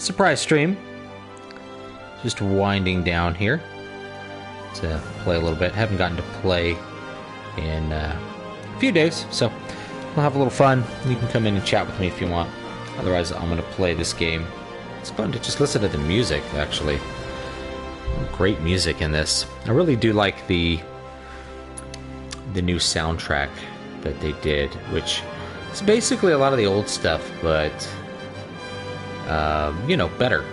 surprise stream. Just winding down here to play a little bit. Haven't gotten to play in a few days, so we'll have a little fun. You can come in and chat with me if you want. Otherwise, I'm going to play this game. It's fun to just listen to the music, actually. Great music in this. I really do like the new soundtrack that they did, which is basically a lot of the old stuff, but you know, better.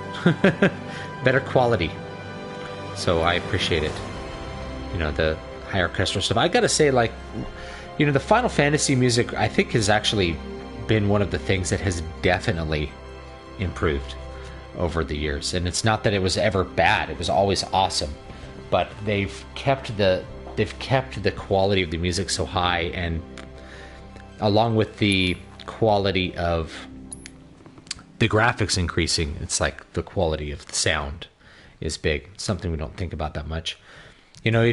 Better quality. So I appreciate it. You know, the high orchestral stuff. I gotta say, like, you know, the Final Fantasy music, I think, has actually been one of the things that has definitely improved over the years. And it's not that it was ever bad. It was always awesome. But they've kept the quality of the music so high, and along with the quality of the graphics increasing, it's like the quality of the sound is big. It's something we don't think about that much. You know,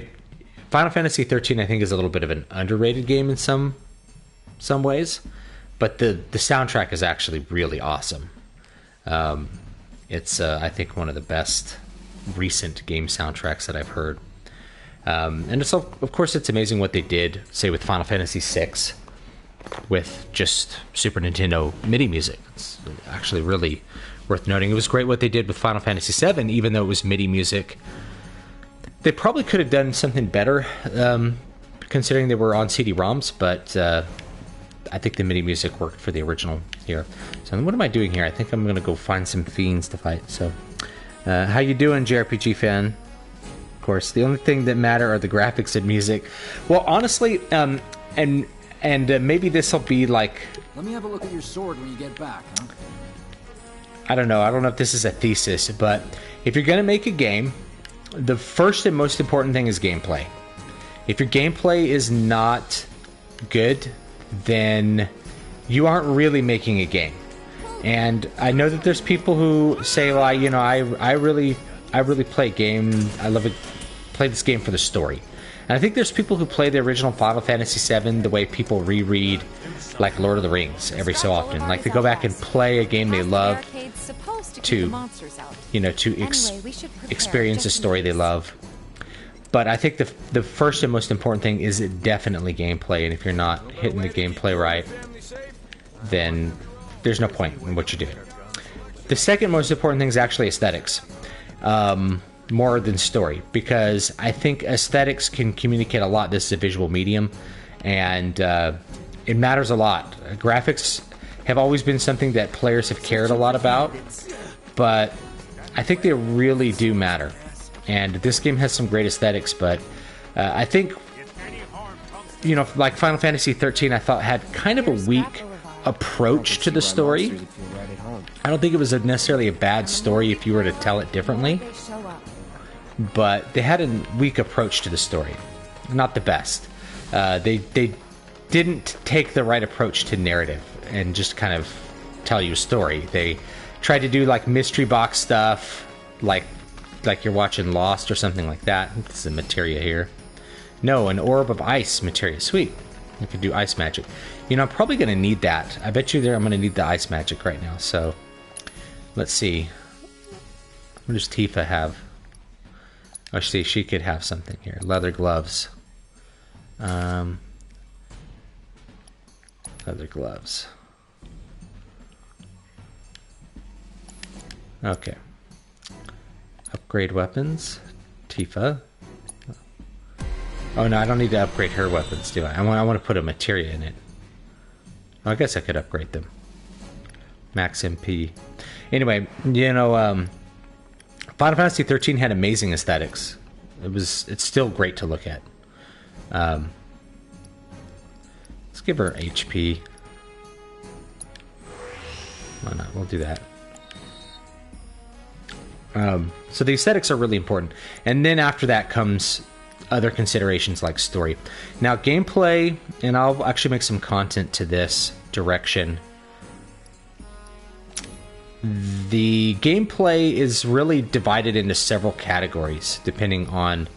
Final Fantasy 13, I think, is a little bit of an underrated game in some ways, but the soundtrack is actually really awesome. It's I think one of the best recent game soundtracks that I've heard. And it's, of course, it's amazing what they did, say, with Final Fantasy VI, with just Super Nintendo MIDI music. It's actually really worth noting. It was great what they did with Final Fantasy VII, even though it was MIDI music. They probably could have done something better, considering they were on CD-ROMs, but I think the MIDI music worked for the original here. So what am I doing here? I think I'm going to go find some fiends to fight. So, how you doing, JRPG fan? Of course, the only thing that matter are the graphics and music. Well, honestly, and maybe this will be like... Let me have a look at your sword when you get back, huh? I don't know if this is a thesis, but if you're going to make a game, the first and most important thing is gameplay. If your gameplay is not good, then you aren't really making a game. And I know that there's people who say, well, you know, I really play a game. I love it. Play this game for the story. And I think there's people who play the original Final Fantasy VII the way people reread, like, Lord of the Rings every so often. Like, they go back and play a game they love to, you know, to experience a story they love. But I think the first and most important thing is definitely gameplay. And if you're not hitting the gameplay right, then there's no point in what you're doing. The second most important thing is actually aesthetics. More than story, because I think aesthetics can communicate a lot. This is a visual medium, and it matters a lot. Graphics have always been something that players have cared a lot about, but I think they really do matter. And this game has some great aesthetics, but I think, you know, like Final Fantasy 13, I thought had kind of a weak approach to the story. I don't think it was necessarily a bad story if you were to tell it differently, but they had a weak approach to the story. Not the best. They didn't take the right approach to narrative and just kind of tell you a story. They tried to do like mystery box stuff, like you're watching Lost or something like that. This is a materia here. No, an orb of ice materia. Sweet. I could do ice magic. You know, I'm probably going to need that. I bet you I'm going to need the ice magic right now. So, let's see. What does Tifa have? Oh, see, she could have something here. Leather gloves. Leather gloves. Okay. Upgrade weapons. Tifa. Oh no, I don't need to upgrade her weapons, do I? I want to put a materia in it. Well, I guess I could upgrade them. Max MP. Anyway, you know, Final Fantasy 13 had amazing aesthetics. It's still great to look at. Let's give her HP. Why not? We'll do that. So the aesthetics are really important. And then after that comes other considerations like story. Now, gameplay, and I'll actually make some content to this direction. The gameplay is really divided into several categories, depending on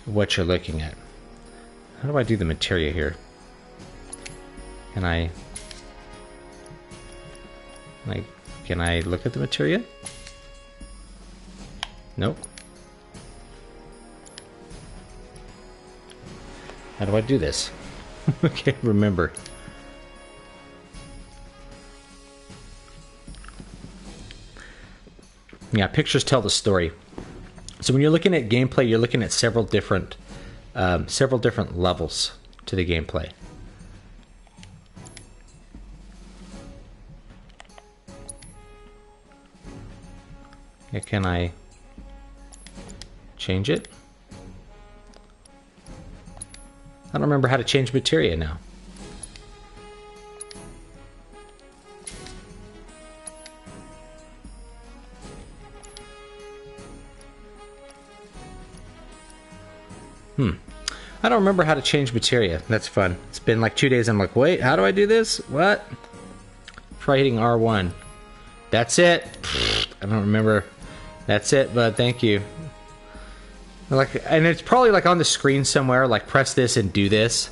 what you're looking at. How do I do the materia here? Can I Can I look at the materia? Nope. How do I do this? I can't remember. Yeah, pictures tell the story. So when you're looking at gameplay, you're looking at several different levels to the gameplay. Yeah, can I change it? I don't remember how to change materia now. I don't remember how to change materia. That's fun. It's been like 2 days. I'm like, wait, how do I do this? What? Try hitting R1. That's it. I don't remember. That's it, bud. Thank you. Like, and it's probably like on the screen somewhere. Like, press this and do this.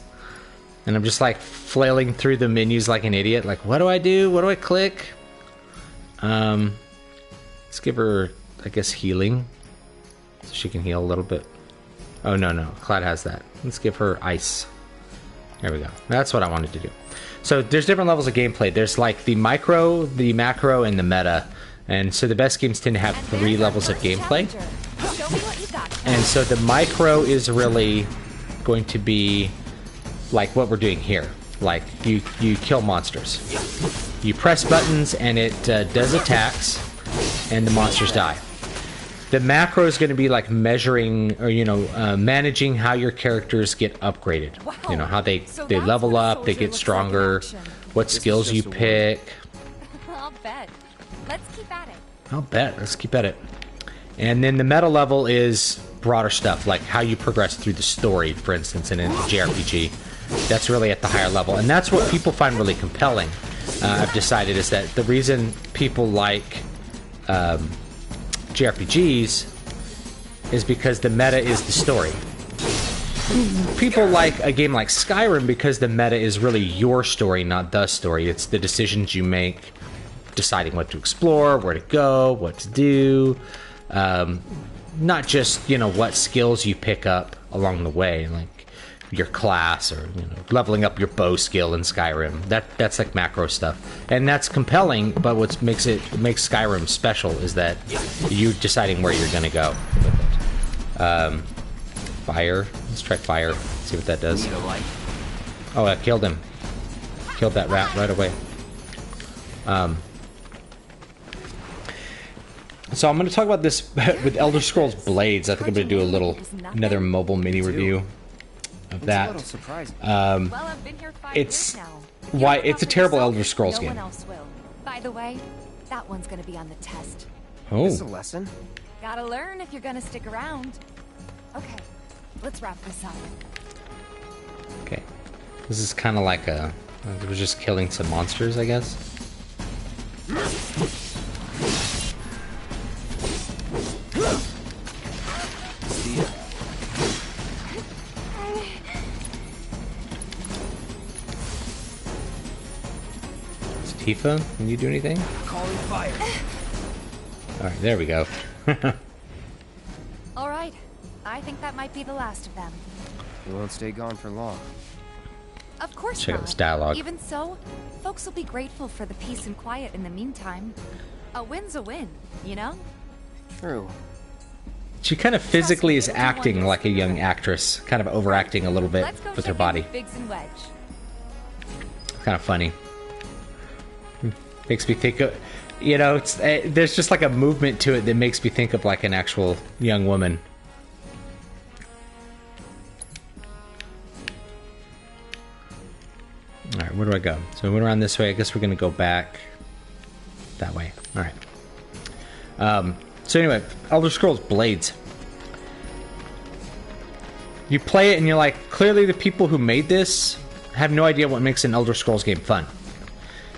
And I'm just like flailing through the menus like an idiot. Like, what do I do? What do I click? Let's give her, I guess, healing, so she can heal a little bit. Oh, no. Cloud has that. Let's give her ice. There we go. That's what I wanted to do. So there's different levels of gameplay. There's like the micro, the macro, and the meta. And so the best games tend to have 3 levels of gameplay. And so the micro is really going to be like what we're doing here. Like you kill monsters. You press buttons and it does attacks and the monsters die. The macro is going to be like measuring or, managing how your characters get upgraded. Wow. You know, how they level up, they get stronger, what skills you pick. I'll bet. Let's keep at it. I'll bet. Let's keep at it. And then the meta level is broader stuff, like how you progress through the story, for instance, in a JRPG. That's really at the higher level. And that's what people find really compelling, I've decided, is that the reason people like JRPGs is because the meta is the story. People like a game like Skyrim because the meta is really your story, not the story. It's the decisions you make, deciding what to explore, where to go, what to do. Not just, what skills you pick up along the way, like your class or, leveling up your bow skill in Skyrim. That's like macro stuff. And that's compelling, but what makes Skyrim special is that you deciding where you're going to go with it. Fire. Let's try fire. See what that does. Oh, I killed him. Killed that rat right away. So I'm going to talk about this with Elder Scrolls Blades. I think I'm going to do another mobile mini review of that. It's a terrible Elder Scrolls game. By the way, that one's going to be on the test. Oh. This is a lesson. Gotta learn if you're going to stick around. Okay, let's wrap this up. Okay. This is kind of like we're just killing some monsters, I guess. Tifa, can you do anything? Calling fire. Alright, there we go. Alright, I think that might be the last of them. We won't stay gone for long. Of course Check out not. this dialogue. Even so, folks will be grateful for the peace and quiet in the meantime. A win's a win, you know? True. She kind of physically is acting like a young actress, kind of overacting a little bit with her body. Biggs and Wedge. Kind of funny. Makes me think of, there's just like a movement to it that makes me think of like an actual young woman. Alright, where do I go? So we went around this way. I guess we're going to go back that way. Alright. So anyway, Elder Scrolls Blades. You play it and you're like, clearly the people who made this have no idea what makes an Elder Scrolls game fun.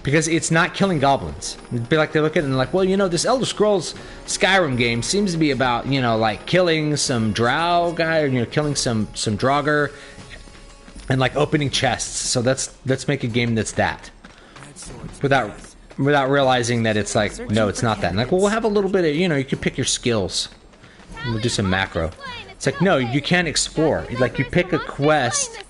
Because it's not killing goblins. It'd be like they look at it and like, well, this Elder Scrolls Skyrim game seems to be about, like killing some drow guy or, killing some Draugr and like opening chests. So let's make a game that's that. Without without realizing that it's like, no, it's not that. And like, well, we'll have a little bit of, you know, you can pick your skills. We'll do some macro. It's like, no, you can't explore. Like, you pick a quest,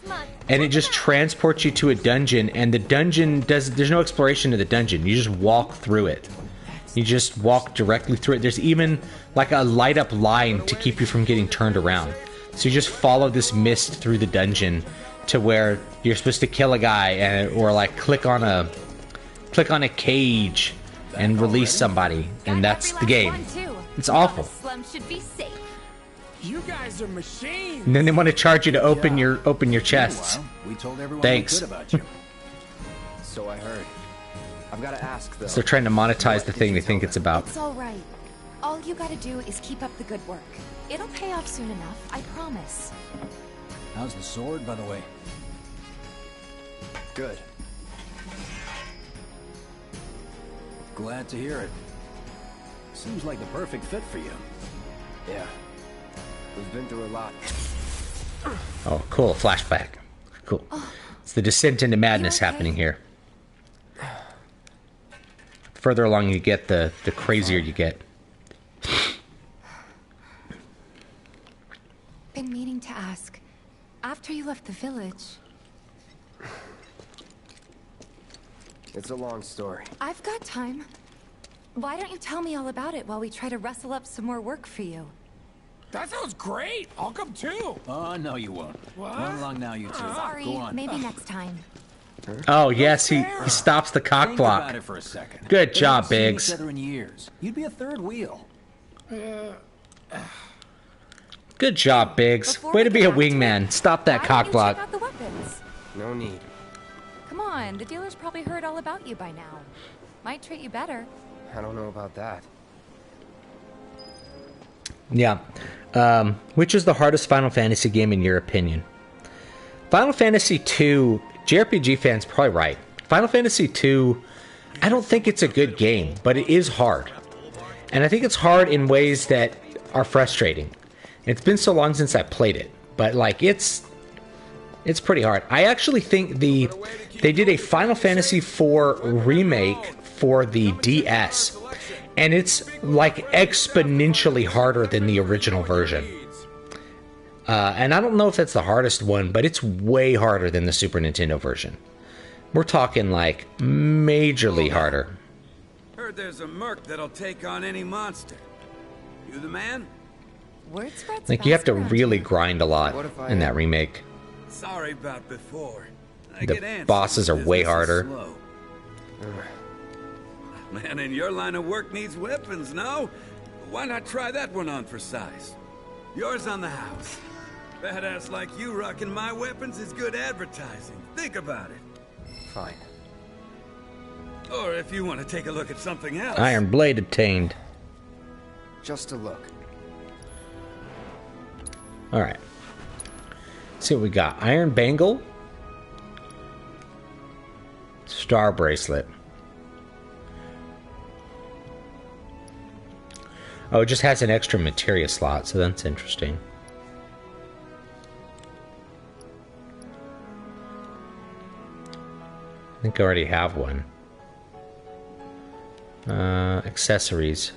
and it just transports you to a dungeon, and the dungeon there's no exploration of the dungeon. You just walk through it. You just walk directly through it. There's even, like, a light-up line to keep you from getting turned around. So you just follow this mist through the dungeon to where you're supposed to kill a guy, or, like, click on a cage and release somebody, and that's the game. It's awful. You guys are machines. And then they want to charge you to open your chests. We told everyone Thanks. we could about you. So I heard. I've got to ask though. So they're trying to monetize the thing they think it's about. It's all right. All you gotta do is keep up the good work. It'll pay off soon enough, I promise. How's the sword, by the way? Good. Glad to hear it. Seems like the perfect fit for you. Yeah. We've been through a lot. Oh, cool. Flashback. Cool. It's the descent into madness happening here. Further along you get, the crazier you get. Been meaning to ask. After you left the village... It's a long story. I've got time. Why don't you tell me all about it while we try to rustle up some more work for you? That sounds great. I'll come too. Oh, no, you won't. What? Run along now, you two. Sorry, Go on. maybe next time. Oh, yes, he stops the cock Think block. about it for a second. Good We job, haven't seen Biggs. each other in years. You'd be a third wheel. Good job, Biggs. Before Way we to be get a back to wingman. it, Stop that why cock don't you block. check out the weapons? No need. Come on, the dealer's probably heard all about you by now. Might treat you better. I don't know about that. Yeah. Which is the hardest Final Fantasy game in your opinion? Final Fantasy 2, JRPG fans probably right. Final Fantasy 2, I don't think it's a good game, but it is hard. And I think it's hard in ways that are frustrating. It's been so long since I played it, but like it's pretty hard. I actually think they did a Final Fantasy 4 remake for the DS, and it's like exponentially harder than the original version. And I don't know if that's the hardest one, but it's way harder than the Super Nintendo version. We're talking like majorly harder. Heard there's a merc that'll take on any monster. You the man? Word spreads Like you have to fast around really here. grind a lot What if I- in that remake. Sorry about before. The bosses are way harder. Slow. Man in your line of work needs weapons, no? Why not try that one on for size? Yours on the house. Badass like you rocking my weapons is good advertising. Think about it. Fine. Or if you want to take a look at something else. Iron Blade obtained. Just a look. Alright. See what we got. Iron Bangle. Star Bracelet. Oh, it just has an extra materia slot, so that's interesting. I think I already have one. Accessories.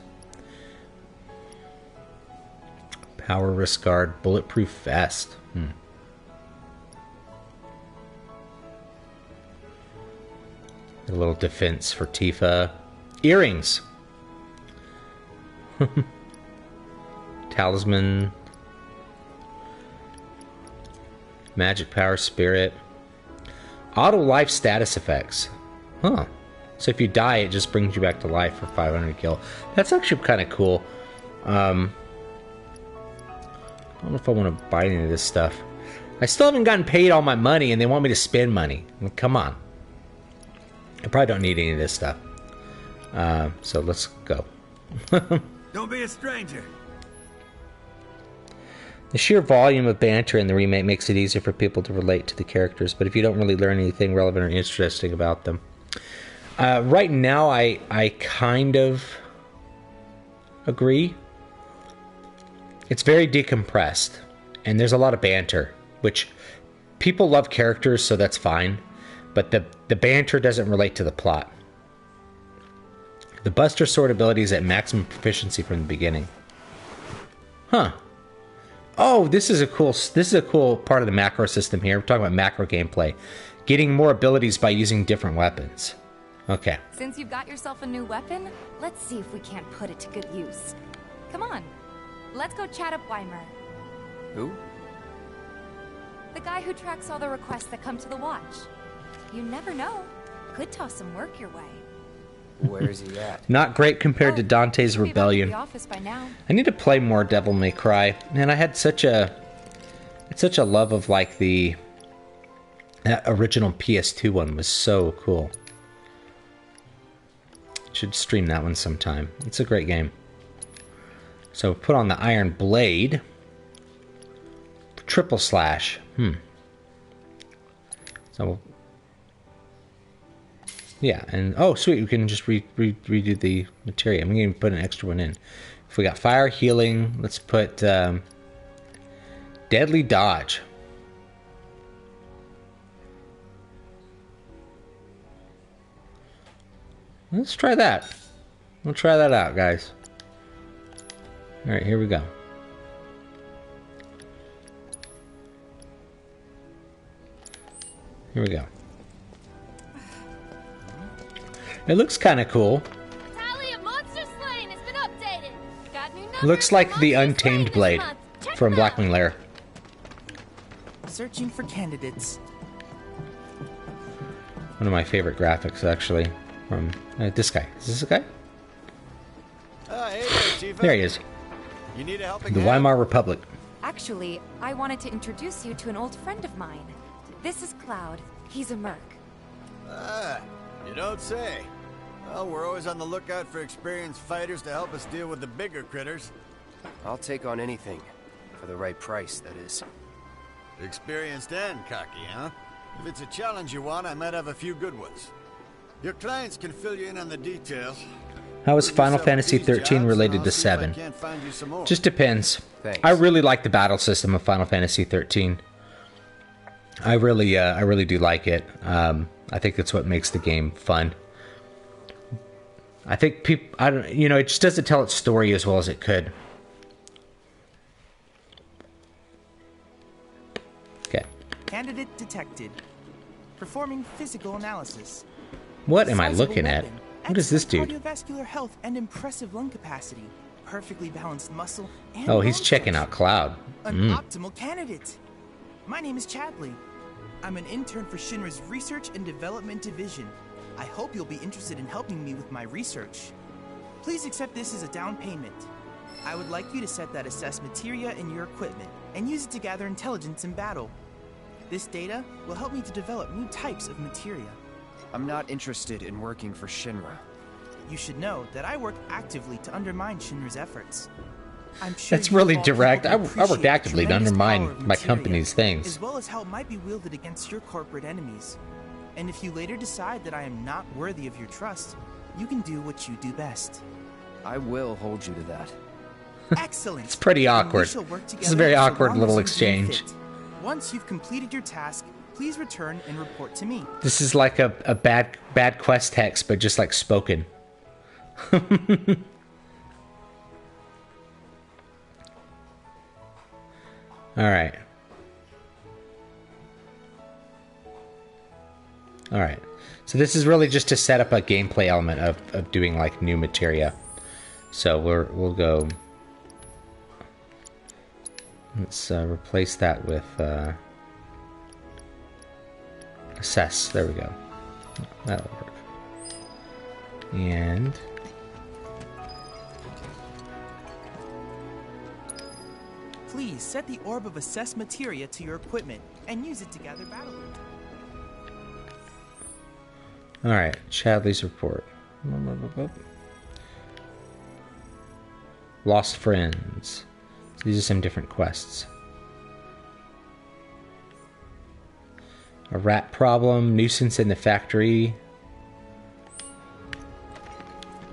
Power wrist guard, bulletproof vest. A little defense for Tifa. Earrings. Talisman. Magic power spirit. Auto life status effects. Huh. So if you die, it just brings you back to life for 500 kill. That's actually kind of cool. I don't know if I want to buy any of this stuff. I still haven't gotten paid all my money, and they want me to spend money. I mean, come on. I probably don't need any of this stuff. So let's go. Don't be a stranger. The sheer volume of banter in the remake makes it easier for people to relate to the characters, but if you don't really learn anything relevant or interesting about them. Right now, I kind of agree. It's very decompressed, and there's a lot of banter, which people love characters, so that's fine, but the banter doesn't relate to the plot. The Buster Sword ability is at maximum proficiency from the beginning. Huh. Oh, this is a cool part of the macro system here. We're talking about macro gameplay. Getting more abilities by using different weapons. Okay. Since you've got yourself a new weapon, let's see if we can't put it to good use. Come on, let's go chat up Weimer. Who? The guy who tracks all the requests that come to the watch. You never know. Could toss some work your way. Where is he at? Not great compared to Dante's Should be back at Rebellion. the office by now. I need to play more Devil May Cry. Man, I had such a love of like that original PS2 one was so cool. Should stream that one sometime. It's a great game. So put on the Iron Blade. Triple slash. So yeah, and oh sweet, we can just redo the materia. I'm gonna put an extra one in. If we got fire, healing, let's put deadly dodge. Let's try that. We'll try that out, guys. All right, here we go. Here we go. It looks kind of cool. Tally of monster slain has been updated. Got new numbers Looks like for the monster Untamed slain Blade this month. Check from 'em out. Blackwing Lair. Searching for candidates. One of my favorite graphics, actually, from this guy. Is this a guy? Hey there, Tifa. There he is. You need a helping The hand? Weimar Republic. Actually, I wanted to introduce you to an old friend of mine. This is Cloud. He's a merc. Ah, you don't say. Well, we're always on the lookout for experienced fighters to help us deal with the bigger critters. I'll take on anything. For the right price, that is. Experienced and cocky, huh? If it's a challenge you want, I might have a few good ones. Your clients can fill you in on the details. How is Prove Final yourself Fantasy at these 13 jobs, related and to I'll see if I 7? can't find you some more. Just depends. Thanks. I really like the battle system of Final Fantasy 13. I really do like it. I think that's what makes the game fun. I think people, it just doesn't tell its story as well as it could. Okay. Candidate detected. Performing physical analysis. What am I Sizable looking at? weapon, What is this dude? excellent cardiovascular health and impressive lung capacity. Perfectly balanced muscle and Oh, he's bone checking structure. out Cloud. An optimal candidate. My name is Chadley. I'm an intern for Shinra's Research and Development Division. I hope you'll be interested in helping me with my research. Please accept this as a down payment. I would like you to set that assess materia in your equipment and use it to gather intelligence in battle. This data will help me to develop new types of materia. I'm not interested in working for Shinra. You should know that I work actively to undermine Shinra's efforts. I'm sure That's you really all people direct. can I worked appreciate the actively to tremendous undermine power of my materia, company's things. as well as how it might be wielded against your corporate enemies. And if you later decide that I am not worthy of your trust, you can do what you do best. I will hold you to that. Excellent. It's pretty Then we awkward. shall work This is a together very so awkward long little as you deem exchange. fit. Once you've completed your task, please return and report to me. This is like a bad quest text, but just like spoken. Alright. Alright. So this is really just to set up a gameplay element of doing like new materia. So we'll go. Let's replace that with assess. There we go. That'll work. And Please set the orb of assess materia to your equipment and use it to gather battle loot. all right, Chadley's report. Lost friends. So these are some different quests. A rat problem, nuisance in the factory.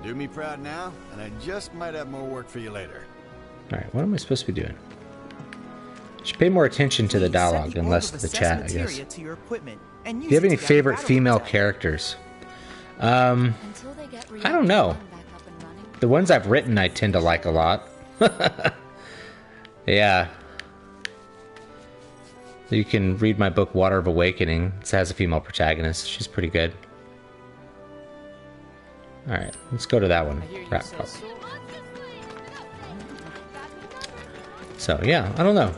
Do me proud now, and I just might have more work for you later. All right, what am I supposed to be doing? Should pay more attention to the Please set dialogue the and orb less of to the assess chat, I materia guess. to your equipment and Do use you have it any to gather favorite battle female loot. characters? Until they get I don't know. back The ones I've written I tend to like a lot. Yeah. You can read my book Water of Awakening. It has a female protagonist. She's pretty good. Alright, let's go to that one. Rat Pup. So, yeah, I don't know.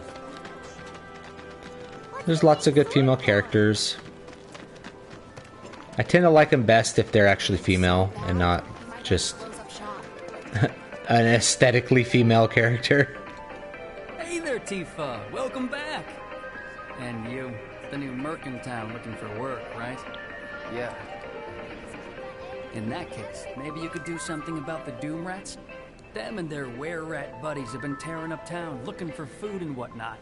There's lots of good female characters. I tend to like them best if they're actually female and not just an aesthetically female character. Hey there, Tifa. Welcome back. And you, the new Merkin Town, looking for work, right? Yeah. In that case, maybe you could do something about the Doom Rats? Them and their were-rat buddies have been tearing up town, looking for food and whatnot.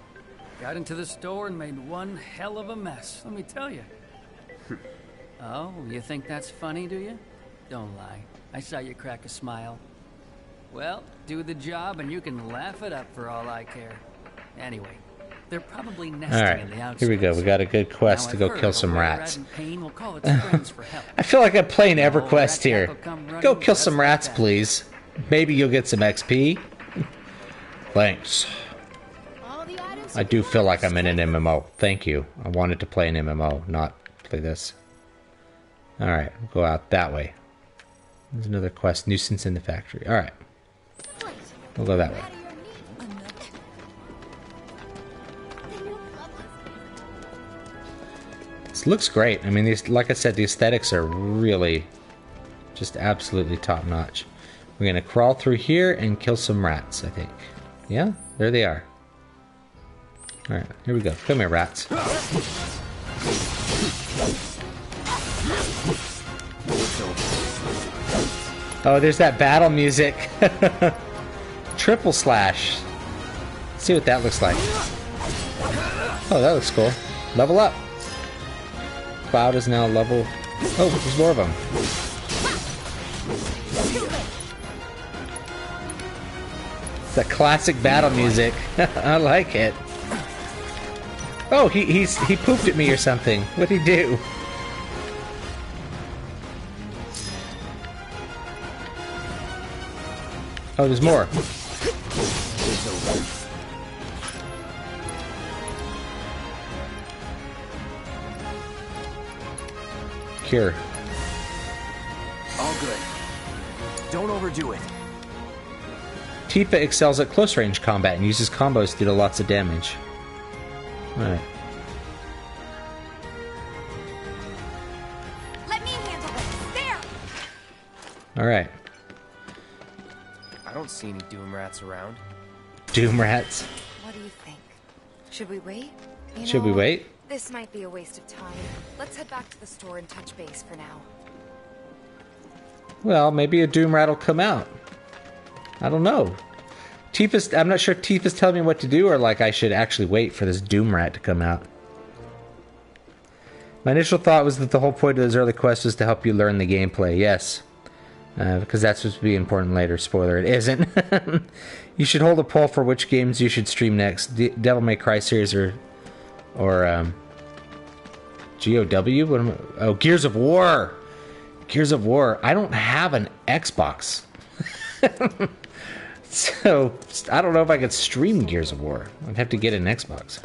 Got into the store and made one hell of a mess, let me tell you. Oh, you think that's funny, do you? Don't lie. I saw you crack a smile. Well, do the job and you can laugh it up for all I care. Anyway, they're probably nesting in the outskirts. Here we go. We got a good quest to go kill some rats. I feel like I'm playing EverQuest here. Go kill some rats, please. Maybe you'll get some XP. Thanks. I do feel like I'm in an MMO. Thank you. I wanted to play an MMO, not play this. Alright, we'll go out that way. There's another quest. Nuisance in the factory. Alright. We'll go that way. This looks great. I mean, these, like I said, the aesthetics are really just absolutely top-notch. We're going to crawl through here and kill some rats, I think. Yeah? There they are. Alright, here we go. Come here, rats. Oh, there's that battle music. Triple slash. Let's see what that looks like. Oh, that looks cool. Level up. Cloud is now level... Oh, there's more of them. It's that classic battle music. I like it. Oh, he pooped at me or something. What'd he do? Oh, there's more. Cure. All good. Don't overdo it. Tifa excels at close range combat and uses combos to do lots of damage. Alright. Let me handle this. There. Alright. I don't see any Doom Rats around. Doom Rats. What do you think? Should we wait? Should we wait? This might be a waste of time. Let's head back to the store and touch base for now. Well, maybe a Doom Rat will come out. I don't know. I'm not sure if Tifa's telling me what to do or like I should actually wait for this Doom Rat to come out. My initial thought was that the whole point of those early quests was to help you learn the gameplay. Yes. Because that's supposed to be important later. Spoiler, it isn't. You should hold a poll for which games you should stream next. Devil May Cry series or GOW? Oh, Gears of War! Gears of War. I don't have an Xbox. So, I don't know if I could stream Gears of War. I'd have to get an Xbox.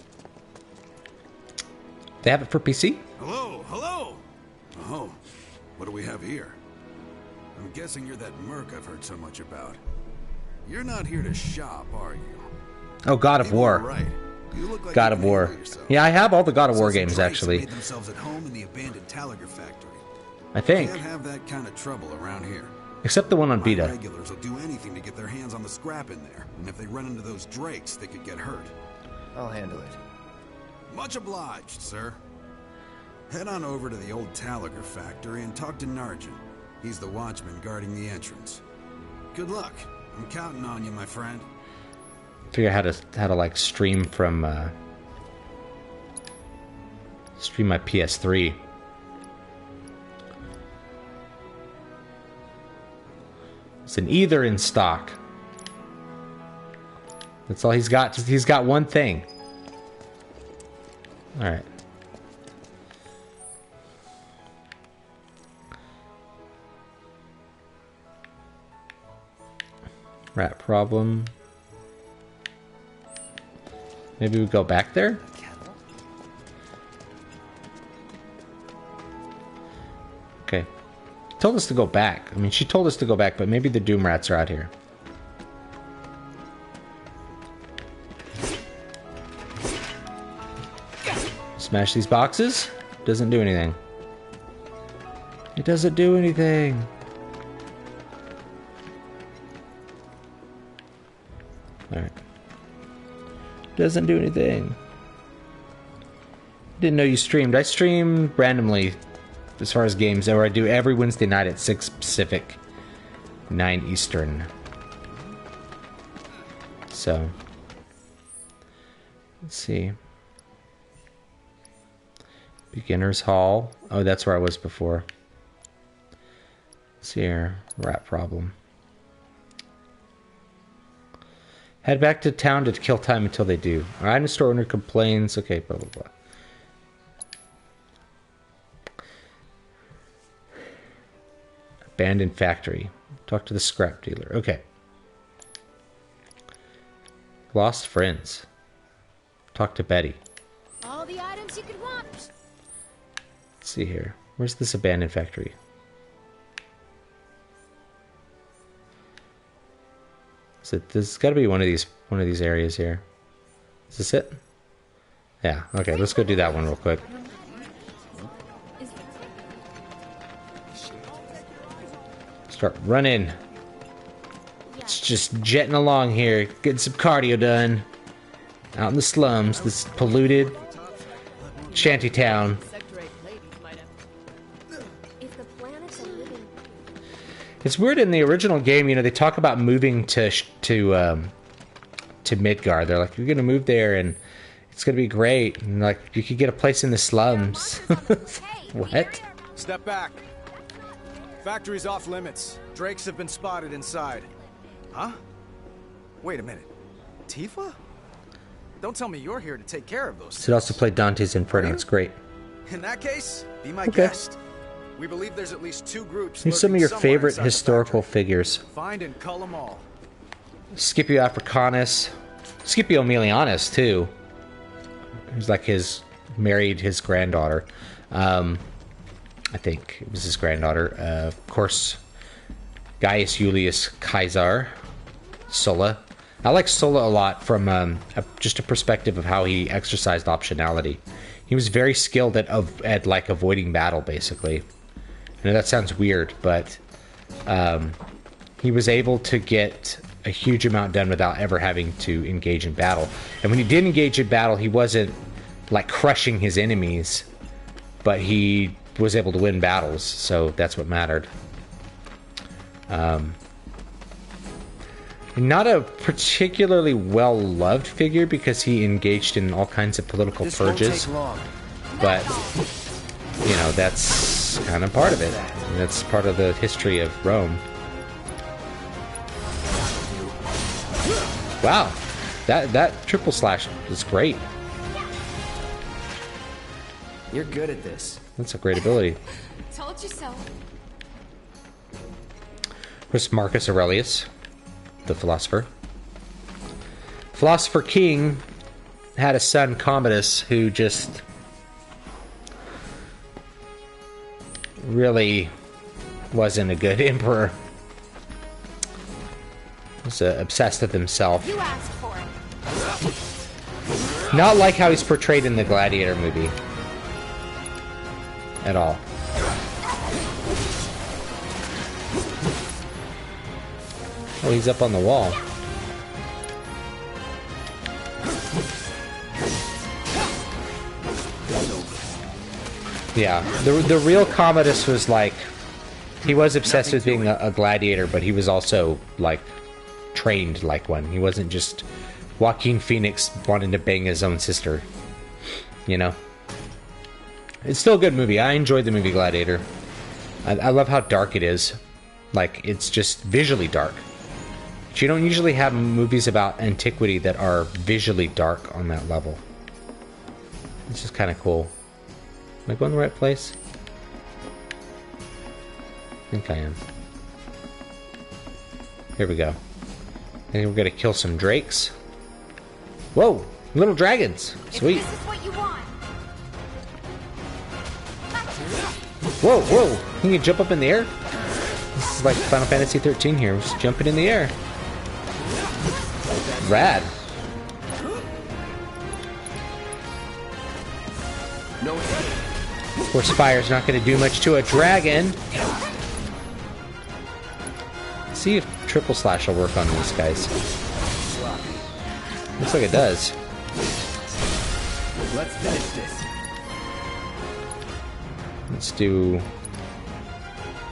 They have it for PC? Hello, hello! Oh, what do we have here? I'm guessing you're that merc I've heard so much about. You're not here to shop, are you? Oh, God of War. Right. You look like God of War. Yeah, I have all the God of War games, actually. Made themselves at home in the abandoned Talager factory. I think. Can't have that kind of trouble around here. Except the one on My Vita. regulars will do anything to get their hands on the scrap in there, and if they run into those drakes, they could get hurt. I'll handle it. Much obliged, sir. Head on over to the old Talager factory and talk to Narjan. He's the watchman guarding the entrance. Good luck. I'm counting on you, my friend. Figure out how to like stream from stream my PS3. It's an either in stock. That's all he's got. He's got one thing. All right. Rat problem. Maybe we go back there? Okay. Told us to go back. I mean, she told us to go back, but maybe the Doom Rats are out here. Smash these boxes. Doesn't do anything. It doesn't do anything. Alright. Doesn't do anything. Didn't know you streamed. I stream randomly as far as games, or I do every Wednesday night at 6 Pacific, 9 Eastern. So, let's see. Beginner's Hall. Oh, that's where I was before. Let's see here. Rat problem. Head back to town to kill time until they do. Item store owner complains. Okay, blah, blah, blah. Abandoned factory. Talk to the scrap dealer. Okay. Lost friends. Talk to Betty. All the items you could want. Let's see here. Where's this abandoned factory? Is it? This has got to be one of these areas here. Is this it? Yeah. Okay. Let's go do that one real quick. Start running. It's just jetting along here, getting some cardio done. Out in the slums, this polluted shanty town. It's weird in the original game, you know, they talk about moving to Midgard. They're like, you're gonna move there and it's gonna be great, and like you could get a place in the slums. What? Step back. Factory's off limits. Drakes have been spotted inside. Huh? Wait a minute. Tifa? Don't tell me you're here to take care of those things. Should also play Dante's Inferno. It's great. In that case, be my guest. We believe there's at least 2 groups. Here's some of your favorite historical figures. Find and cull them all. Scipio Africanus. Scipio Aemilianus, too. He's like married his granddaughter. I think it was his granddaughter. Of course, Gaius Julius Caesar. Sulla. I like Sulla a lot from just a perspective of how he exercised optionality. He was very skilled at like avoiding battle, basically. I know that sounds weird, but he was able to get a huge amount done without ever having to engage in battle. And when he did engage in battle, he wasn't like crushing his enemies, but he was able to win battles, so that's what mattered. Not a particularly well-loved figure because he engaged in all kinds of political purges, but you know, that's kind of part of it. That's part of the history of Rome. Wow, that triple slash is great. You're good at this. That's a great ability. Told you so. Here's Marcus Aurelius, the philosopher. Philosopher King had a son, Commodus, who just really wasn't a good emperor. He was obsessed with himself. You asked for it. Not like how he's portrayed in the Gladiator movie. At all. Oh, he's up on the wall. Yeah, the real Commodus was like, he was obsessed with being a gladiator, but he was also like trained like one. He wasn't just Joaquin Phoenix wanting to bang his own sister, you know. It's still a good movie. I enjoyed the movie Gladiator. I love how dark it is. Like, it's just visually dark. But you don't usually have movies about antiquity that are visually dark on that level. It's just kind of cool. Am I going the right place? I think I am. Here we go. And we're gonna kill some drakes. Whoa! Little dragons! Sweet. If this is what you want. Whoa, whoa! You can jump up in the air? This is like Final Fantasy 13 here. Just jumping in the air. Rad. No. Of course, fire's not going to do much to a dragon. See if triple slash will work on these guys. Looks like it does. Let's finish this. Let's do...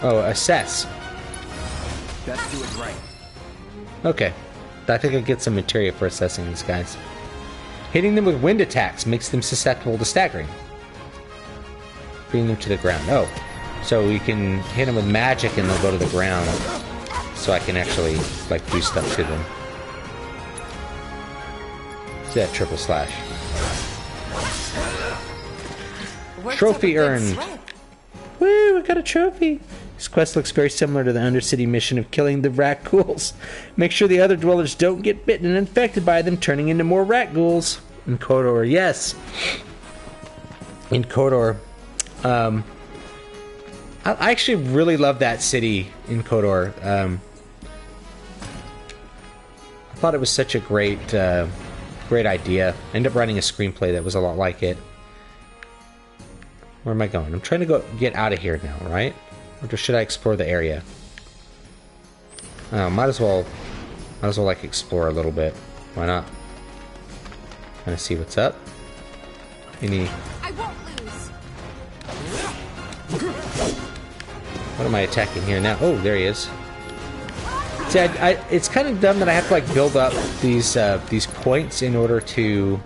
Oh, assess. Best do it right. Okay. I think I get some materia for assessing these guys. Hitting them with wind attacks makes them susceptible to staggering. Bring them to the ground. Oh. So you can hit them with magic and they'll go to the ground. So I can actually, like, do stuff to them. See that triple slash. Trophy earned. Woo, we got a trophy. This quest looks very similar to the Undercity mission of killing the rat ghouls. Make sure the other dwellers don't get bitten and infected by them, turning into more rat ghouls. In Kodor, yes. In Kodor. I actually really love that city in Kodor. I thought it was such a great, great idea. I ended up writing a screenplay that was a lot like it. Where am I going? I'm trying to get out of here now, right? Or should I explore the area? Might as well like explore a little bit. Why not? Kind of see what's up. Any? I won't lose. What am I attacking here now? Oh, there he is. See, it's kind of dumb that I have to like build up these points in order to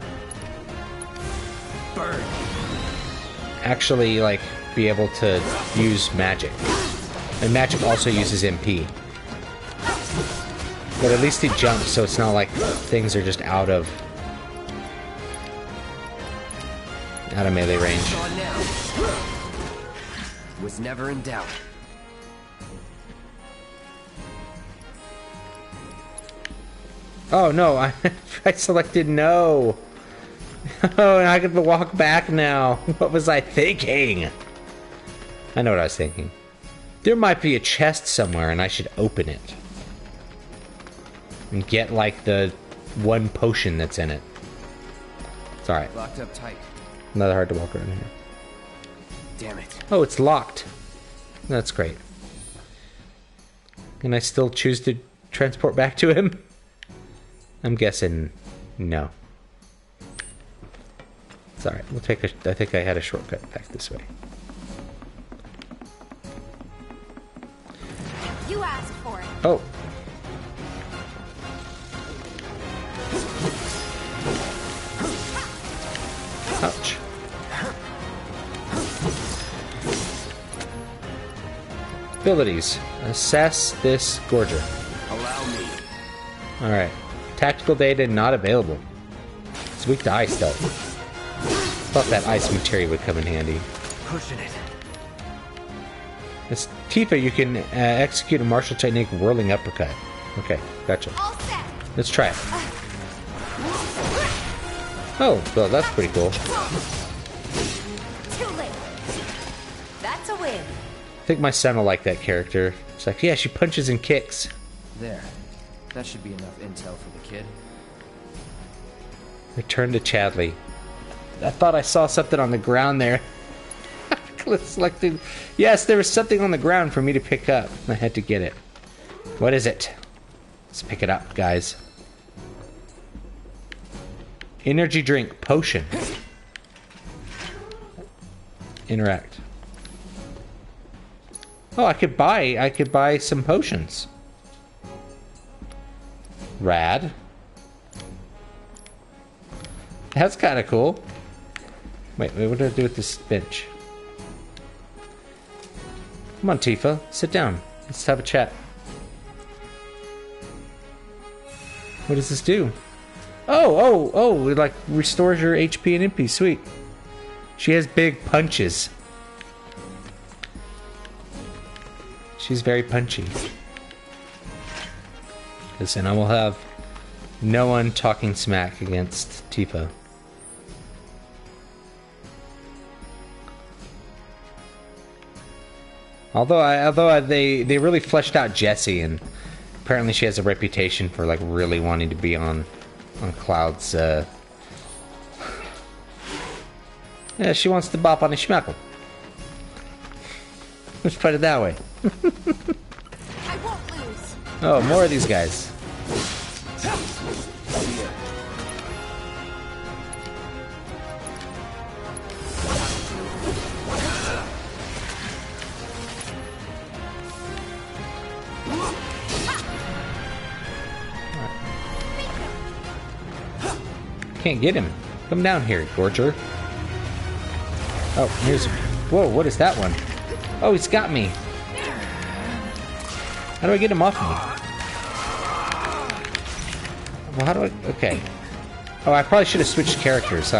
actually like be able to use magic. And magic also uses MP. But at least he jumps, so it's not like things are just out of melee range. Was never in doubt. Oh no, I selected no. Oh, and I get to walk back now. What was I thinking? I know what I was thinking. There might be a chest somewhere and I should open it. And get like the one potion that's in it. It's alright. Locked up tight. Not hard to walk around here. Damn it. Oh, it's locked. That's great. Can I still choose to transport back to him? I'm guessing no. It's alright. We'll take a... I think I had a shortcut back this way. You asked for it. Oh. Ouch. Abilities. Assess this Gorger. Allow me. Alright. Tactical data not available. It's weak to ice though. Thought that ice materia would come in handy. Pushing it. It's Tifa, you can execute a martial technique whirling uppercut. Okay, gotcha. All set. Let's try it. Oh, well, that's pretty cool. Too late. That's a win. I think my son will like that character. It's like, yeah, she punches and kicks. There. That should be enough intel for the kid. Return to Chadley. I thought I saw something on the ground there. Selected. Yes, there was something on the ground for me to pick up. I had to get it. What is it? Let's pick it up, guys. Energy drink potion. Interact. Oh, I could buy some potions. Rad. That's kind of cool. Wait, what do I do with this bench? Come on, Tifa. Sit down. Let's have a chat. What does this do? Oh, it like restores your HP and MP. Sweet. She has big punches. She's very punchy. Listen, I will have No one talking smack against Tifa. Although they really fleshed out Jessie, and apparently she has a reputation for like really wanting to be on Cloud's. Yeah, she wants to bop on his schmeckle. Let's put it that way. I won't lose. Oh, more of these guys. Can't get him. Come down here, Gorger. Oh, here's... Whoa, what is that one? Oh, he's got me. How do I get him off me? Well, how do I... Okay. Oh, I probably should have switched characters, huh?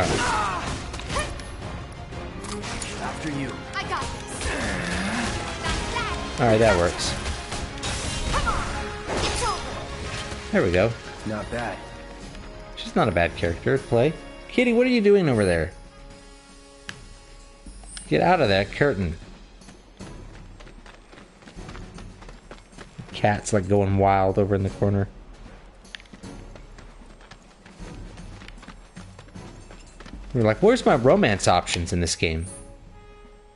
After you. I got this. Alright, that works. Come on. It's over. There we go. Not bad. She's not a bad character to play. Kitty, what are you doing over there? Get out of that curtain. Cat's like going wild over in the corner. We're like, where's my romance options in this game?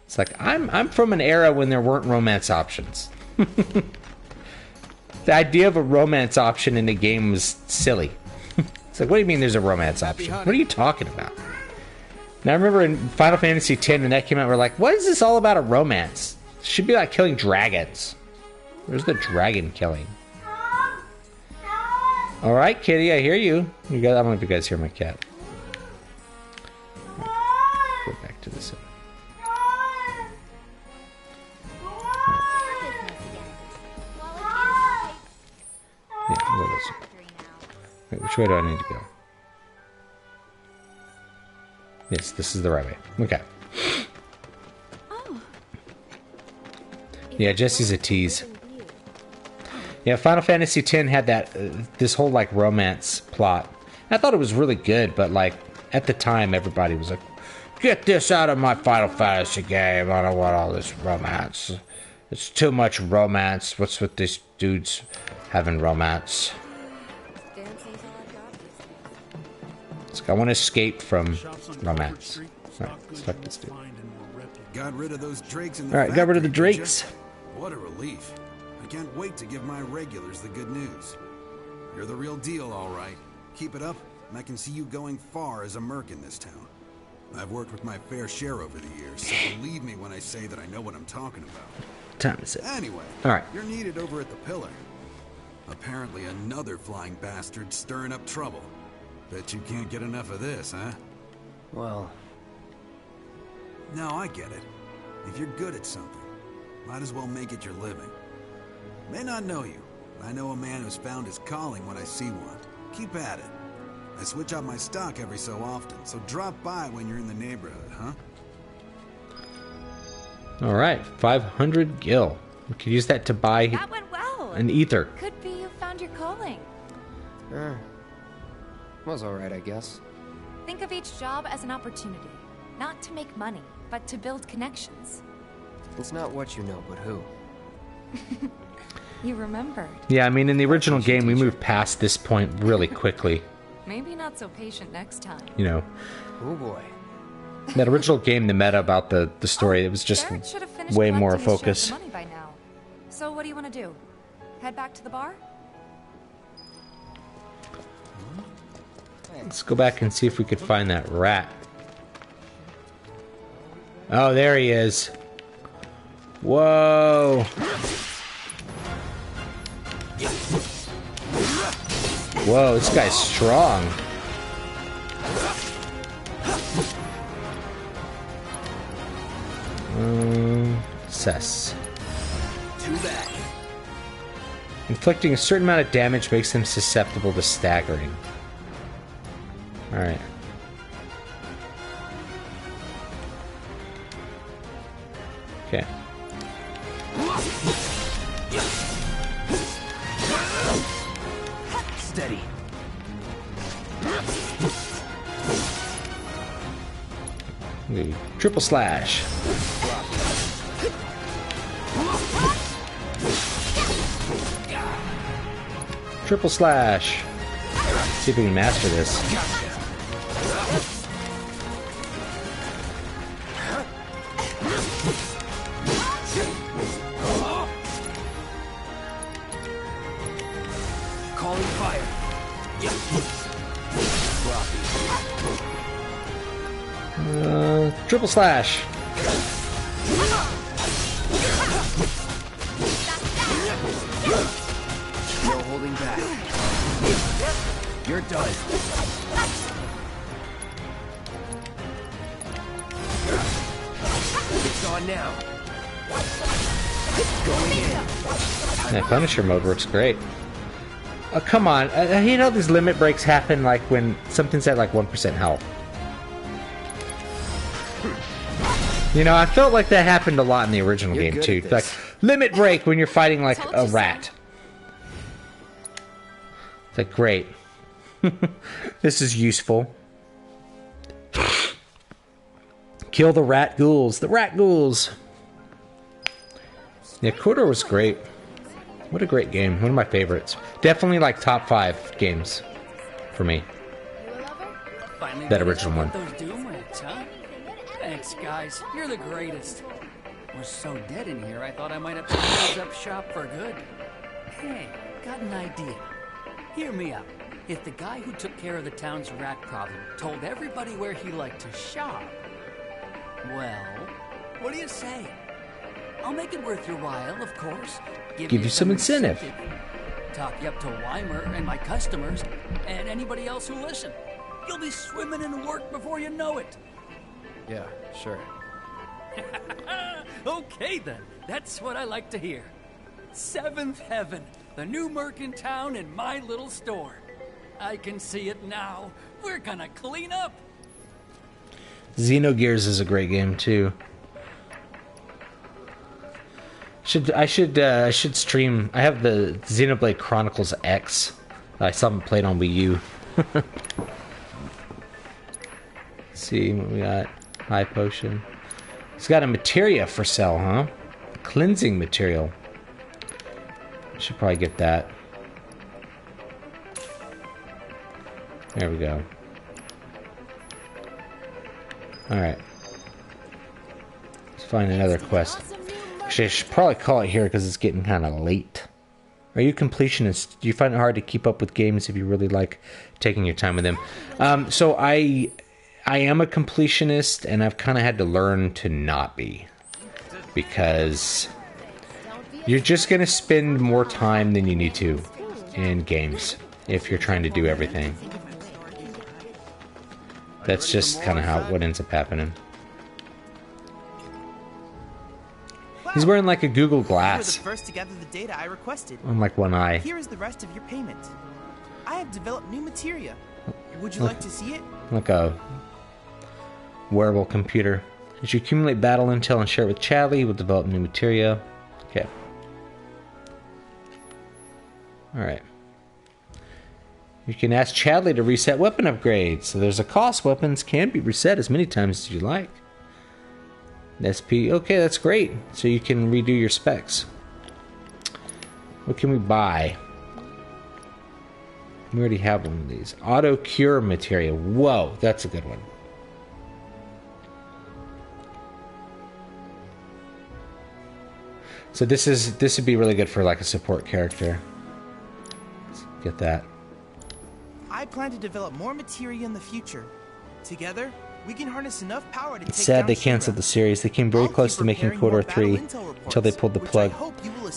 It's like, I'm from an era when there weren't romance options. The idea of a romance option in the game was silly. It's like, what do you mean there's a romance option? What are you talking about? Now I remember in Final Fantasy X when that came out, we're like, what is this all about a romance? It should be like killing dragons. Where's the dragon killing? Alright, Kitty, I hear you. You guys, I don't know if you guys hear my cat. Right, go back to this one. Yeah, we'll go this way. Wait, which way do I need to go? Yes, this is the right way. Okay. Yeah, Jessie's a tease. Yeah, Final Fantasy X had that this whole like romance plot. I thought it was really good, but like at the time, everybody was like, "Get this out of my Final Fantasy game! I don't want all this romance. It's too much romance. What's with these dudes having romance?" It's like, I want to escape from romance. Alright, let's fuck this dude. Got rid of those drakes in the Alright, got rid of the factory, did drakes. ya? What a relief. I can't wait to give my regulars the good news. You're the real deal, all right. Keep it up, and I can see you going far as a merc in this town. I've worked with my fair share over the years, so believe me when I say that I know what I'm talking about. Time to sit. Anyway, Alright. You're needed over at the Pillar. Apparently another flying bastard stirring up trouble. Bet you can't get enough of this, huh? Well... No, I get it. If you're good at something, might as well make it your living. May not know you, but I know a man who's found his calling when I see one. Keep at it. I switch out my stock every so often, so drop by when you're in the neighborhood, huh? Alright, 500 gil. We could use that to buy That went well. an ether. Could be you found your calling. Was alright, I guess. Think of each job as an opportunity. Not to make money, but to build connections. It's not what you know, but who. You remembered. Yeah, I mean, in the original game, we moved past this point really quickly. Maybe not so patient next time. You know, Oh boy. that original game, the meta about the story, it was just Barrett should have finished way more collecting his share of focus. the money by now. So what do you want to do? Head back to the bar? Let's go back and see if we could find that rat. Oh, there he is. Whoa. Whoa, this guy's strong. Cess. Too bad. Inflicting a certain amount of damage makes him susceptible to staggering. Alright. Okay. Steady. Ooh, triple slash. Triple slash. See if we can master this. Calling fire. Triple slash. No holding back. You're done. It's on now. Going in. Yeah, Punisher mode works great. Oh, come on. I hate how these limit breaks happen like when something's at like 1% health. You know, I felt like that happened a lot in the original game too. Like, limit break when you're fighting like a rat. It's like, great. This is useful. Kill the rat ghouls. The rat ghouls. Yeah, KOTOR was great. What a great game. One of my favorites. Definitely like top 5 games for me. That original one. Those doom rats, huh? Thanks, guys. You're the greatest. We're so dead in here, I thought I might have to close up shop for good. Hey, got an idea. Hear me out. If the guy who took care of the town's rat problem told everybody where he liked to shop, well, what do you say? I'll make it worth your while, of course. Give you some incentive. Talk you up to Weimer and my customers, and anybody else who listen. You'll be swimming in work before you know it. Yeah, sure. Okay then, that's what I like to hear. 7th Heaven, the new Merkin Town in my little store. I can see it now. We're gonna clean up. Xenogears is a great game too. I should stream. I have the Xenoblade Chronicles X. I still haven't played on Wii U. Let's see what we got. High potion. It's got a materia for sale, huh? Cleansing material. Should probably get that. There we go. Alright. Let's find another quest. Actually, I should probably call it here because it's getting kind of late. Are you completionist? Do you find it hard to keep up with games if you really like taking your time with them? So I am a completionist, and I've kind of had to learn to not be. Because you're just going to spend more time than you need to in games if you're trying to do everything. That's just kind of what ends up happening. He's wearing like a Google Glass. You were the first to gather the data I requested. On like one eye. Here is the rest of your payment. I have developed new materia. Would you like to see it? Like a wearable computer. As you accumulate battle intel and share it with Chadley, we'll develop new materia. Okay. Alright. You can ask Chadley to reset weapon upgrades. So there's a cost. Weapons can be reset as many times as you like. SP. Okay, that's great. So you can redo your specs. What can we buy? We already have one of these. Auto cure materia. Whoa, that's a good one. So this would be really good for like a support character. Let's get that. I plan to develop more materia in the future. Together, we can harness enough power to It's sad they canceled the series. They came very close to making KOTOR 3 until they pulled the plug.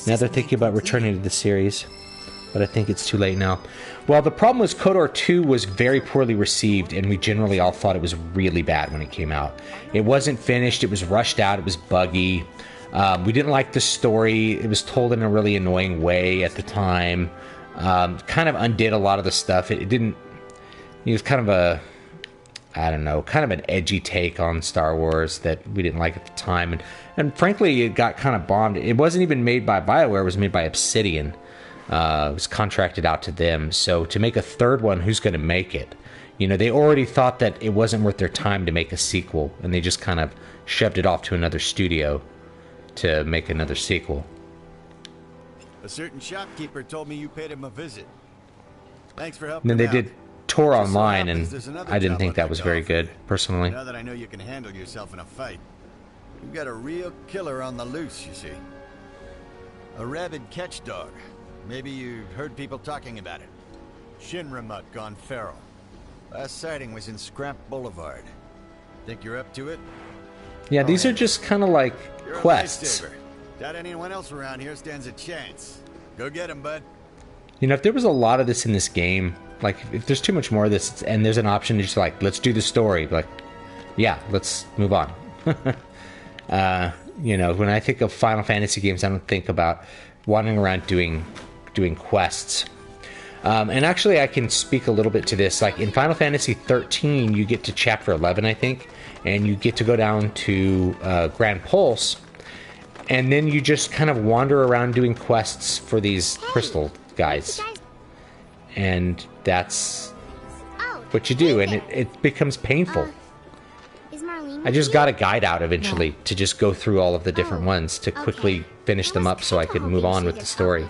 Now they're thinking about returning to the series, but I think it's too late now. Well, the problem was KOTOR 2 was very poorly received, and we generally all thought it was really bad when it came out. It wasn't finished. It was rushed out. It was buggy. We didn't like the story. It was told in a really annoying way at the time. Kind of undid a lot of the stuff. It didn't... It was kind of a... I don't know, kind of an edgy take on Star Wars that we didn't like at the time. And frankly, it got kind of bombed. It wasn't even made by BioWare. It was made by Obsidian. was contracted out to them. So to make a third one, who's going to make it? You know, they already thought that it wasn't worth their time to make a sequel, and they just kind of shoved it off to another studio to make another sequel. A certain shopkeeper told me you paid him a visit. Thanks for And helping then they out. did Tour Just so Online, happens and there's another I didn't job think I'd that like was to very offer good, you. personally. Now that I know you can handle yourself in a fight, you've got a real killer on the loose, you see. A rabid catch dog. Maybe you've heard people talking about it. Shinra mutt gone feral. Last sighting was in Scrap Boulevard. Think you're up to it? Yeah, these are just kind of like You're a quests. lifesaver. Doubt anyone else around here stands a chance. Go get him, bud. You know, if there was a lot of this in this game, like if there's too much more of this, and there's an option to just like, let's do the story, like, yeah, let's move on. You know, when I think of Final Fantasy games, I don't think about wandering around doing quests. And actually, I can speak a little bit to this. Like in Final Fantasy 13, you get to chapter 11, I think, and you get to go down to Grand Pulse, and then you just kind of wander around doing quests for these crystal guys. And that's what you do, and it becomes painful. I just got a guide out eventually to just go through all of the different ones to quickly finish them up so I could move on with the story.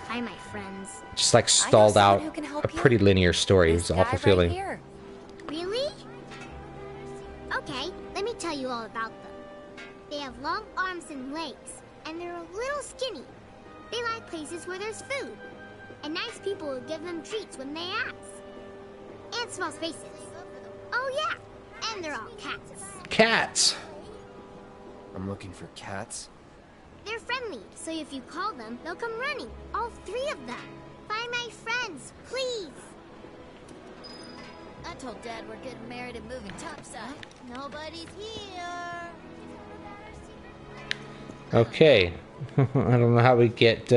Just like stalled out a pretty linear story. It was an awful feeling. Really? Okay, let me tell you all about them. They have long arms and legs, and they're a little skinny. They like places where there's food, and nice people will give them treats when they ask. And small spaces. Oh yeah, and they're all cats. Cats! I'm looking for cats. They're friendly, so if you call them, they'll come running. All 3 of them. Find my friends, please. I told Dad we're getting married and moving topside. Nobody's here. Okay. I don't know how we get,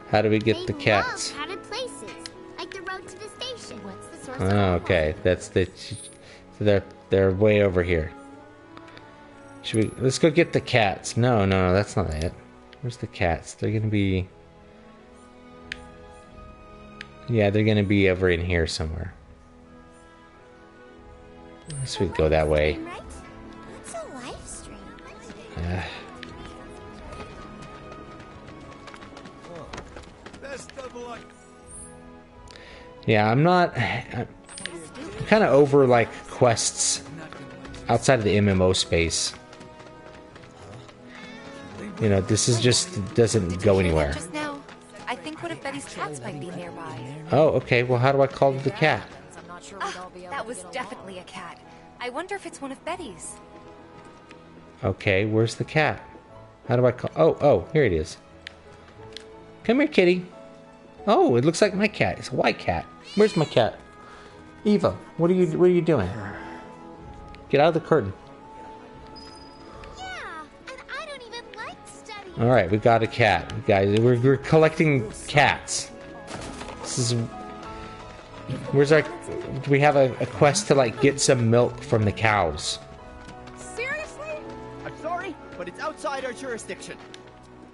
how do we get the cats? Love crowded places, like the road to the station. What's the source Oh, okay. That's the... They're way over here. Should we... Let's go get the cats. No, that's not it. Where's the cats? They're gonna be... Yeah, they're gonna be over in here somewhere. Let's we go that way. What's a live stream? Yeah, I'm kind of over like quests outside of the MMO space. You know, this is just doesn't go anywhere. Just now, I think one of Betty's cats might be nearby. Oh, okay. Well, how do I call the cat? That was definitely a cat. I wonder if it's one of Betty's. Okay, where's the cat? How do I call? Oh, here it is. Come here, kitty. Oh, it looks like my cat. It's a white cat. Where's my cat? Eva, what are you doing? Get out of the curtain. Yeah, and I don't even like studying. All right, we got a cat, guys. We're collecting cats. This is. Where's our? Do we have a quest to like get some milk from the cows? Seriously? I'm sorry, but it's outside our jurisdiction.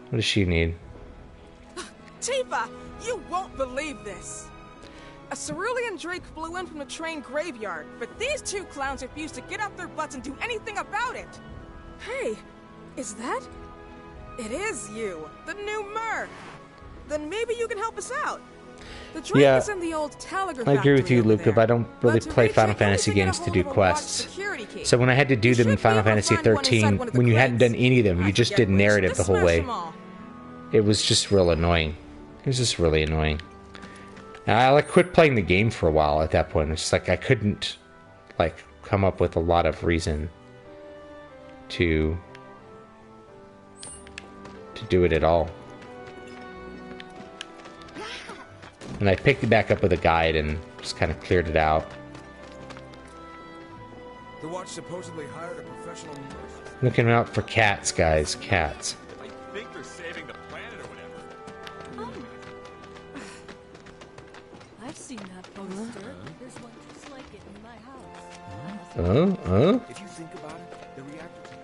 What does she need? Tifa, you won't believe this. A cerulean drake flew in from the train graveyard, but these 2 clowns refused to get up their butts and do anything about it. Hey, is that? It is you, the new Merc. Then maybe you can help us out. The drake is in the old telegraph I agree with factory you, over Luca, there. but I don't really But to play reach Final it, you need Fantasy to get a games to hold do of a locked quests. security key. So when I had to do them in Final Fantasy 13, when you hadn't done any of them, you just did narrative the whole way. It was just real annoying. It was just really annoying. And I like quit playing the game for a while at that point. It's just like I couldn't like come up with a lot of reason to do it at all. And I picked it back up with a guide and just kind of cleared it out. The watch supposedly hired a professional nurse. Looking out for cats, guys. Cats. I think they're saving the planet or whatever. I've seen that poster. There's one just like it in my house. If you think about it, the reactor's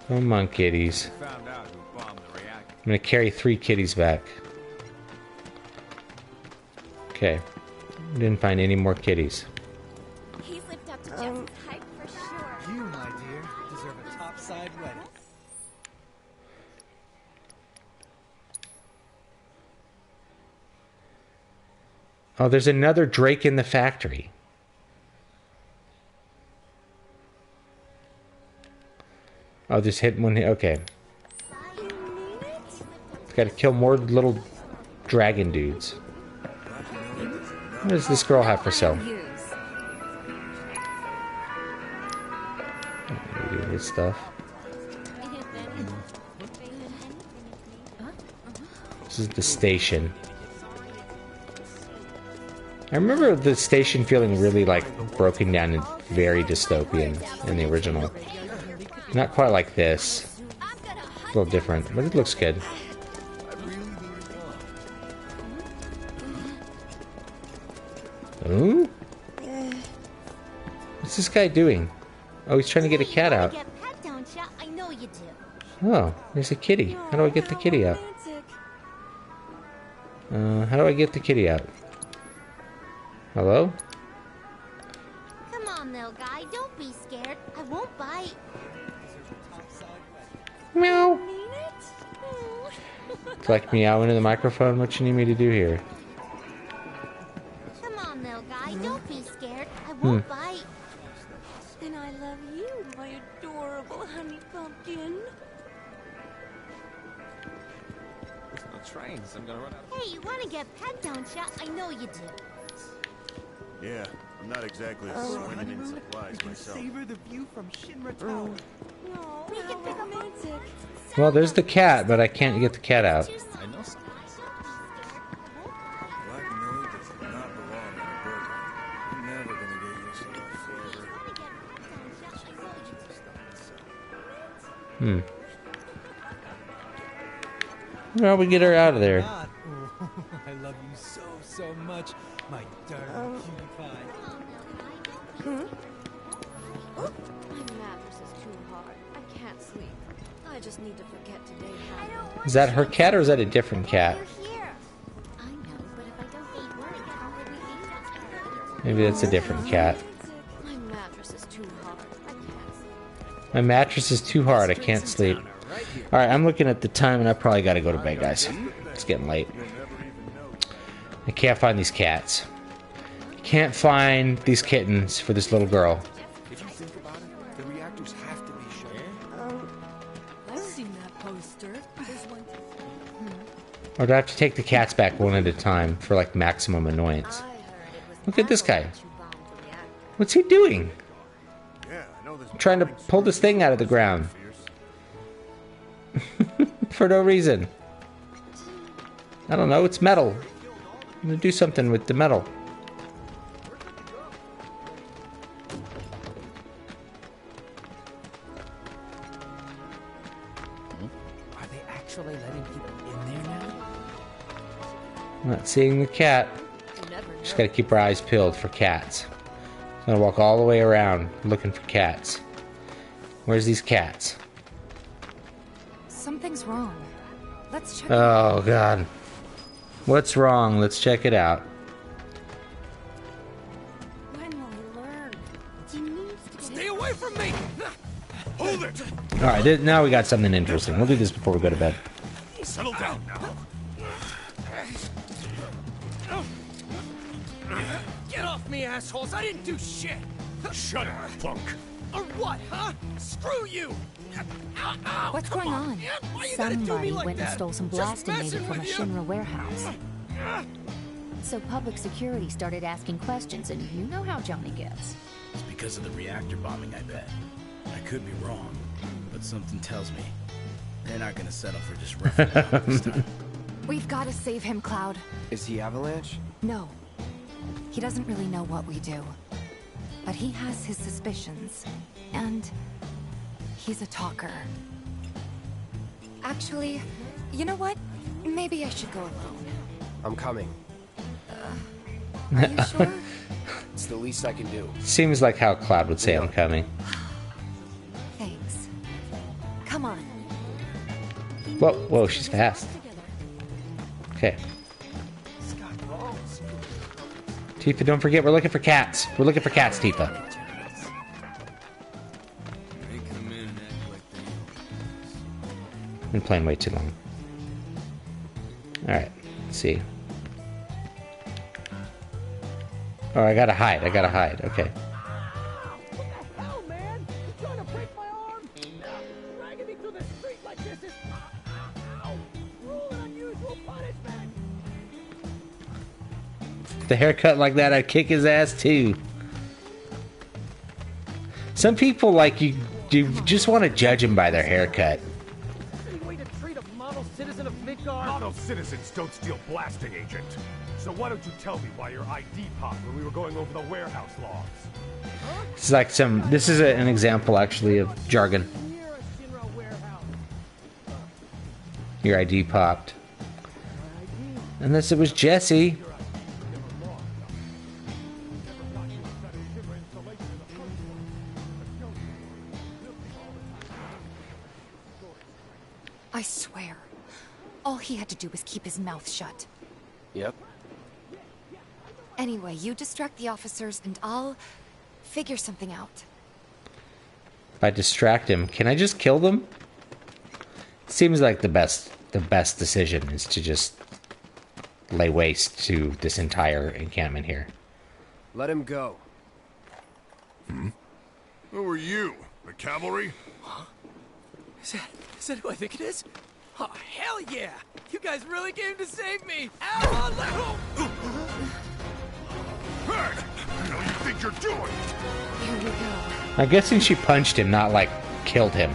Come on, kitties. found out who bombed the reactor. I'm gonna carry 3 kitties back. Okay. Didn't find any more kitties. He's lived up to Jeff's hype for sure. You, my dear, deserve a topside wedding. Oh, there's another Drake in the factory. Oh, just hit one. Okay. Got to kill more little dragon dudes. What does this girl have for sale? Weird stuff. This is the station. I remember the station feeling really like broken down and very dystopian in the original. Not quite like this. A little different, but it looks good. Ooh? What's this guy doing? Oh, he's trying to get a cat out. Oh, there's a kitty. How do I get the kitty out? How do I get the kitty out? Hello? Come on, little guy. Don't be scared. I won't bite. Meow. It's like meow into the microphone. What you need me to do here? Come on, little guy. Don't be scared. I won't bite. And I love you, my adorable honey pumpkin. There's no trains. I'm gonna run out. Hey, you want to get pet, don't ya? I know you do. Yeah, I'm not exactly swimming in supplies myself. Savor the view from Shinra Tower. No, how romantic. Well, there's the cat, but I can't get the cat out. I know something. Black node does not belong in a burger. I'm never gonna get used to that flavor. Well, we get her out of there. I love you so much, my darling cutie pie. My mattress is too hard. I can't sleep. I just need to forget today how. Is that her cat or is that a different cat? Maybe that's a different cat. My mattress is too hard. I can't sleep. My mattress is too hard. I can't sleep. Alright, I'm looking at the time and I probably gotta go to bed, guys. It's getting late. I can't find these cats. Can't find these kittens for this little girl. If you think about it, the reactors have to be shut. I've seen that poster. There's one. Or do I have to take the cats back one at a time for like maximum annoyance? Look at this guy. What's he doing? I'm trying to pull this thing out of the ground. For no reason. I don't know, it's metal. I'm gonna do something with the metal. Are they actually letting people in there now? I'm not seeing the cat. Just gotta keep our eyes peeled for cats. I'm gonna walk all the way around looking for cats. Where's these cats? Something's wrong. Let's check. Oh god. What's wrong? Let's check it out. When will he learn? Stay away from me! Hold it! Alright, now we got something interesting. We'll do this before we go to bed. Settle down now. Get off me, assholes! I didn't do shit! Shut up, punk! Or what, huh? Screw you! Ow, ow, What's come going on? Why you gotta do me Somebody like went and that? stole some Just blasting messing data from a with you. Shinra warehouse. So public security started asking questions, and you know how Johnny gets. It's because of the reactor bombing, I bet. I could be wrong, but something tells me they're not gonna settle for just roughing it out this time. We've got to save him, Cloud. Is he Avalanche? No. He doesn't really know what we do. But he has his suspicions. And he's a talker. Actually, you know what? Maybe I should go alone. I'm coming. Are you sure? It's the least I can do. Seems like how Cloud would say I'm coming. Thanks. Come on. Whoa, whoa, she's fast. Okay. Tifa, don't forget, we're looking for cats. We're looking for cats, Tifa. Been playing way too long. Alright, let's see. Oh, I gotta hide. Okay. Hell, man! You trying to break my arm? Dragging me through the street like this is cruel and unusual punishment. The haircut like that, I'd kick his ass too. Some people like you just want to judge him by their haircut. Any way to treat a model citizen of Midgard? Model citizens don't steal blasting, Agent. So why don't you tell me why your ID popped when we were going over the warehouse logs? It's like this is an example actually of jargon. Your ID popped. Unless it was Jesse. I swear, all he had to do was keep his mouth shut. Yep. Anyway, you distract the officers and I'll figure something out. If I distract him, can I just kill them? Seems like the best decision is to just lay waste to this entire encampment here. Let him go. Who are you? The cavalry? Huh? Is that who I think it is? Oh, hell yeah! You guys really came to save me! Ow! Oh, Hey! What do you think you're doing? Here we go. I'm guessing she punched him, not like killed him.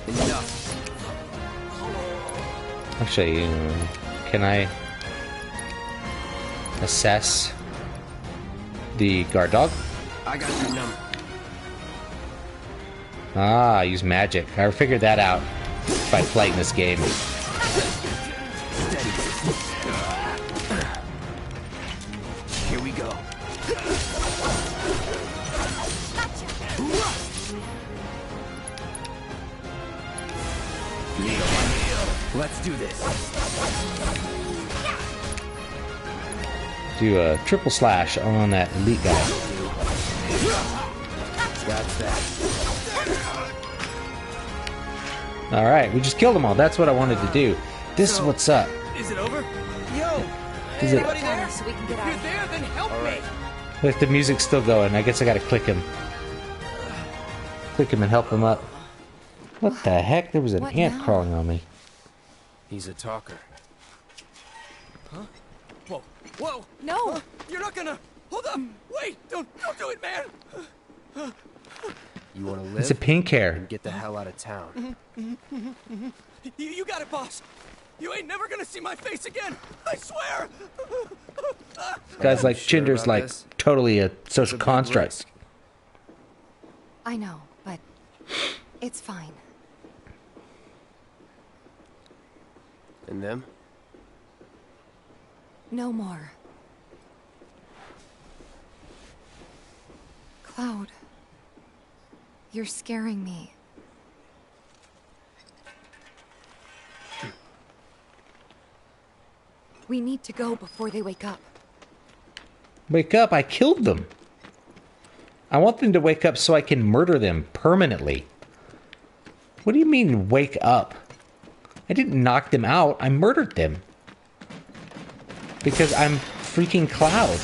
Enough. Actually, can I assess the guard dog? I got your number. Ah, use magic. I figured that out by playing this game. Here we go. Let's do this. Do a triple slash on that elite guy. That's that. Alright, we just killed them all. That's what I wanted to do. This is what's up. is it over? Yo! Is it? Anybody there? So we can get If out. you're there, then help me! If the music's still going, I guess I gotta click him. Click him and help him up. What the heck? There was an ant crawling on me. He's a talker. Huh? Whoa! Whoa! No! You're not gonna... Hold up! Wait! Don't do it, man! You want to live? It's a pink hair. And get the hell out of town. You got it, boss! You ain't never gonna see my face again! I swear! Guys like Sure Chinder's about like this? totally a social construct. I know, but it's fine. And them? No more. Cloud, you're scaring me. We need to go before they wake up. Wake up, I killed them. I want them to wake up so I can murder them permanently. What do you mean, wake up? I didn't knock them out, I murdered them. Because I'm freaking Cloud.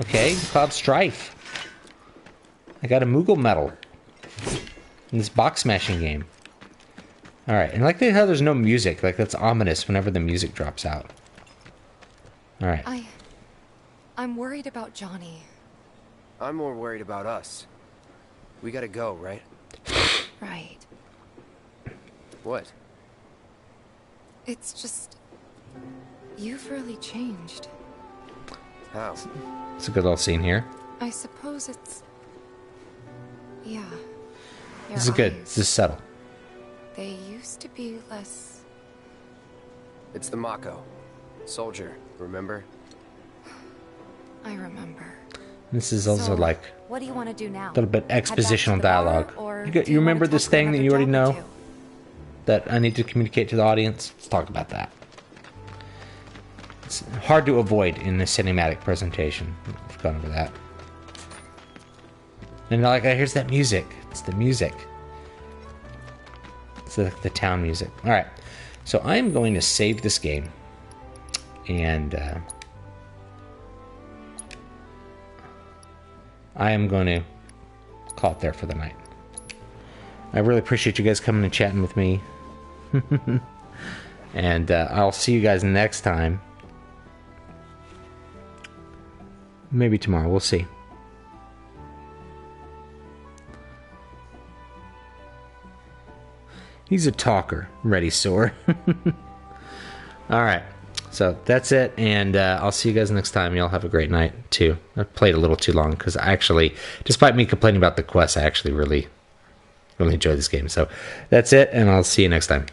Okay, Cloud Strife. I got a Moogle medal in this box smashing game. Alright, and I like how there's no music. Like, that's ominous whenever the music drops out. Alright. I'm worried about Johnny. I'm more worried about us. We gotta go, right? Right. What? It's just... You've really changed. How? It's a good little scene here. I suppose it's... Yeah. This is good. This is subtle. They used to be less... It's the Mako. Soldier, remember? I remember. This is also like What do you want to do now? a little bit expositional dialogue. or You remember this thing that you already know? That I need to communicate to the audience? Let's talk about that. It's hard to avoid in the cinematic presentation. We've gone over that. And like, here's that music. It's the music. It's the town music. All right. So I'm going to save this game. And I am going to call it there for the night. I really appreciate you guys coming and chatting with me. And I'll see you guys next time. Maybe tomorrow. We'll see. He's a talker. Ready, Sword. Alright. So that's it. And I'll see you guys next time. Y'all have a great night, too. I played a little too long because I actually, despite me complaining about the quest, I actually really enjoy this game. So that's it. And I'll see you next time.